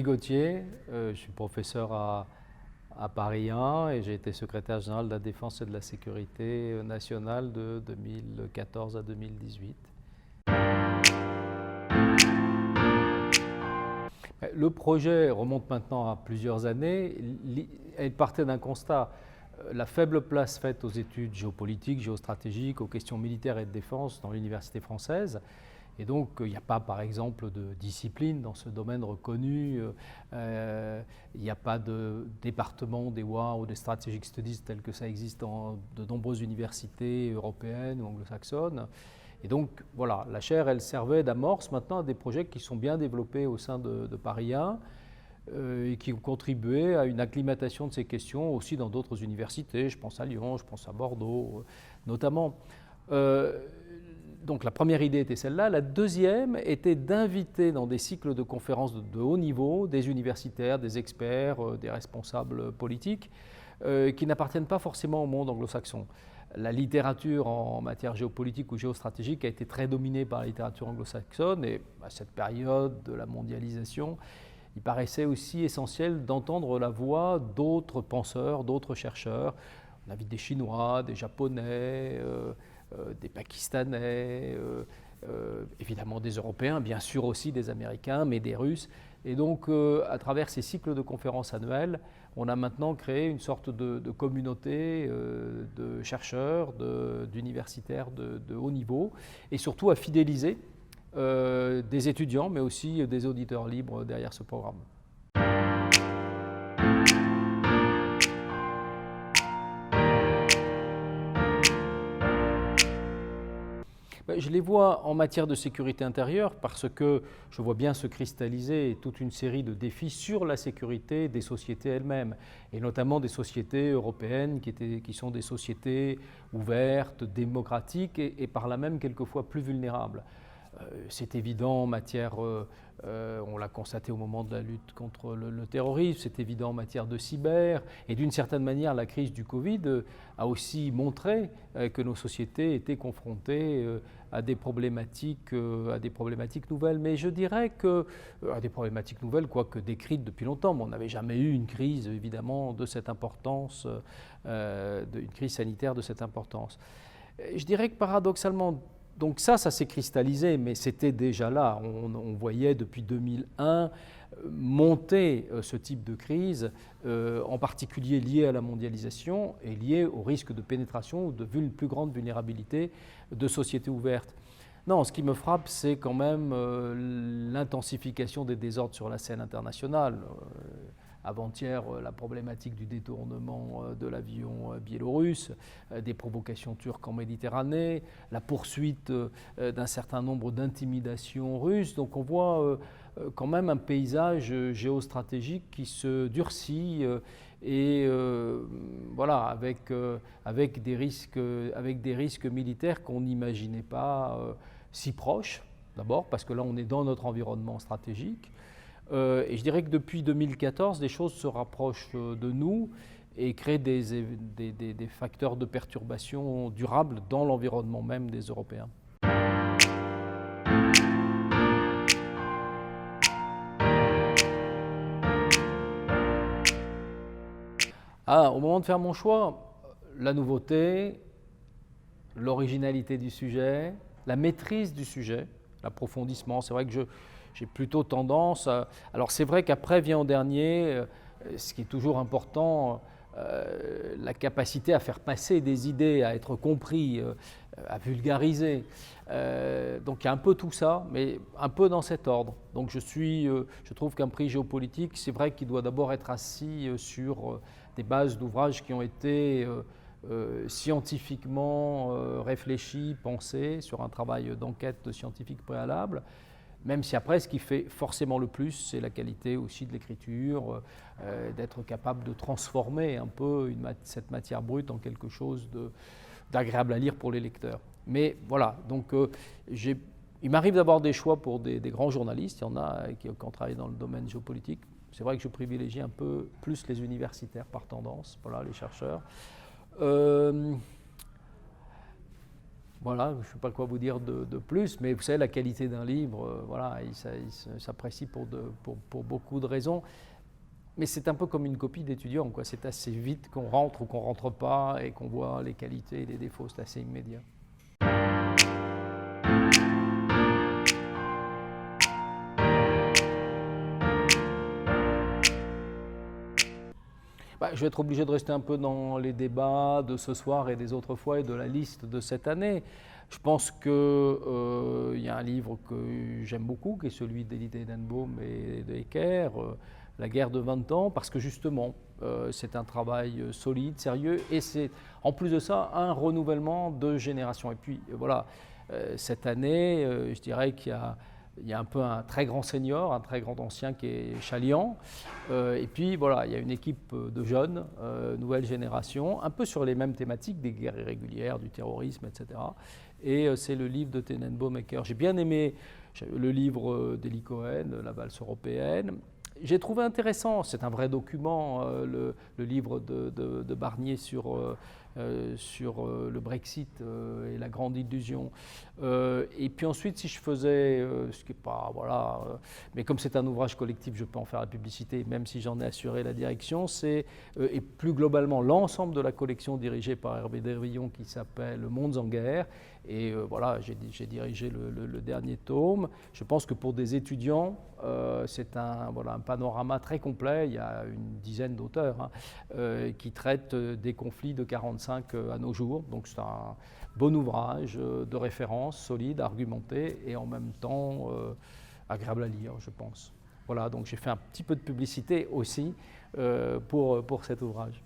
Louis Gauthier, je suis professeur à Paris 1 et j'ai été secrétaire général de la Défense et de la Sécurité nationale de 2014 à 2018. Le projet remonte maintenant à plusieurs années. Il partait d'un constat, la faible place faite aux études géopolitiques, géostratégiques, aux questions militaires et de défense dans l'université française. Et donc, il n'y a pas, par exemple, de discipline dans ce domaine reconnu. Il n'y a pas de département des WAR ou des Strategic Studies tel que ça existe dans de nombreuses universités européennes ou anglo-saxonnes. Et donc, voilà, la chaire, elle servait d'amorce maintenant à des projets qui sont bien développés au sein de Paris 1 et qui ont contribué à une acclimatation de ces questions aussi dans d'autres universités. Je pense à Lyon, je pense à Bordeaux notamment. Donc la première idée était celle-là. La deuxième était d'inviter dans des cycles de conférences de haut niveau des universitaires, des experts, des responsables politiques qui n'appartiennent pas forcément au monde anglo-saxon. La littérature en matière géopolitique ou géostratégique a été très dominée par la littérature anglo-saxonne et à cette période de la mondialisation, il paraissait aussi essentiel d'entendre la voix d'autres penseurs, d'autres chercheurs. On invite des Chinois, des Japonais, des Pakistanais, évidemment des Européens, bien sûr aussi des Américains, mais des Russes. Et donc, à travers ces cycles de conférences annuelles, on a maintenant créé une sorte de communauté de chercheurs, d'universitaires de haut niveau, et surtout à fidéliser des étudiants, mais aussi des auditeurs libres derrière ce programme. Je les vois en matière de sécurité intérieure parce que je vois bien se cristalliser toute une série de défis sur la sécurité des sociétés elles-mêmes, et notamment des sociétés européennes qui sont des sociétés ouvertes, démocratiques et par là même quelquefois plus vulnérables. C'est évident en matière, on l'a constaté au moment de la lutte contre le terrorisme, c'est évident en matière de cyber, et d'une certaine manière la crise du Covid a aussi montré que nos sociétés étaient confrontées à des problématiques nouvelles. Mais je dirais que, à des problématiques nouvelles, quoique décrites depuis longtemps, mais on n'avait jamais eu une crise évidemment de cette importance, une crise sanitaire de cette importance. Je dirais que paradoxalement, donc ça s'est cristallisé, mais c'était déjà là. On voyait depuis 2001 monter ce type de crise, en particulier liée à la mondialisation et liée au risque de pénétration ou de plus grande vulnérabilité de sociétés ouvertes. Non, ce qui me frappe, c'est quand même l'intensification des désordres sur la scène internationale. Avant-hier, la problématique du détournement de l'avion biélorusse, des provocations turques en Méditerranée, la poursuite d'un certain nombre d'intimidations russes. Donc on voit quand même un paysage géostratégique qui se durcit et voilà, avec des risques militaires qu'on n'imaginait pas si proches, d'abord parce que là on est dans notre environnement stratégique. Et je dirais que depuis 2014, les choses se rapprochent de nous et créent des facteurs de perturbation durables dans l'environnement même des Européens. Au moment de faire mon choix, la nouveauté, l'originalité du sujet, la maîtrise du sujet, l'approfondissement. C'est vrai que j'ai plutôt tendance à... Alors c'est vrai qu'après vient en dernier, ce qui est toujours important, la capacité à faire passer des idées, à être compris, à vulgariser. Donc il y a un peu tout ça, mais un peu dans cet ordre. Donc je trouve qu'un prix géopolitique, c'est vrai qu'il doit d'abord être assis sur des bases d'ouvrages qui ont été scientifiquement réfléchis, pensés, sur un travail d'enquête scientifique préalable. Même si après, ce qui fait forcément le plus, c'est la qualité aussi de l'écriture, d'être capable de transformer un peu cette matière brute en quelque chose d'agréable à lire pour les lecteurs. Mais voilà, donc il m'arrive d'avoir des choix pour des grands journalistes, il y en a qui ont travaillé dans le domaine géopolitique. C'est vrai que je privilégie un peu plus les universitaires par tendance, voilà, les chercheurs. Voilà, je ne sais pas quoi vous dire de plus, mais vous savez, la qualité d'un livre, voilà, il s'apprécie pour beaucoup de raisons. Mais c'est un peu comme une copie d'étudiant, quoi. C'est assez vite qu'on rentre ou qu'on ne rentre pas et qu'on voit les qualités et les défauts, c'est assez immédiat. Je vais être obligé de rester un peu dans les débats de ce soir et des autres fois et de la liste de cette année. Je pense qu'il y a un livre que j'aime beaucoup, qui est celui d'Elie Tenenbaum et de Hecker, La guerre de 20 ans, parce que justement, c'est un travail solide, sérieux, et c'est en plus de ça un renouvellement de génération. Et puis voilà, cette année, je dirais qu'il y a un peu un très grand senior, un très grand ancien qui est Chaliand. Et puis voilà, il y a une équipe de jeunes, nouvelle génération, un peu sur les mêmes thématiques, des guerres irrégulières, du terrorisme, etc. Et c'est le livre de Tenenbaum et Hecker. J'ai bien aimé le livre d'Eli Cohen, La valse européenne. J'ai trouvé intéressant, c'est un vrai document, le livre de Barnier sur le Brexit et la grande illusion. Et puis ensuite, si je faisais, ce qui n'est pas, voilà, mais comme c'est un ouvrage collectif, je peux en faire la publicité, même si j'en ai assuré la direction, c'est, et plus globalement, l'ensemble de la collection dirigée par Hervé Dervillon qui s'appelle Mondes en guerre. Et voilà, j'ai dirigé le dernier tome. Je pense que pour des étudiants, c'est un panorama très complet. Il y a une dizaine d'auteurs qui traitent des conflits de 1945 à nos jours. Donc c'est un bon ouvrage de référence, solide, argumenté et en même temps agréable à lire, je pense. Voilà, donc j'ai fait un petit peu de publicité aussi pour cet ouvrage.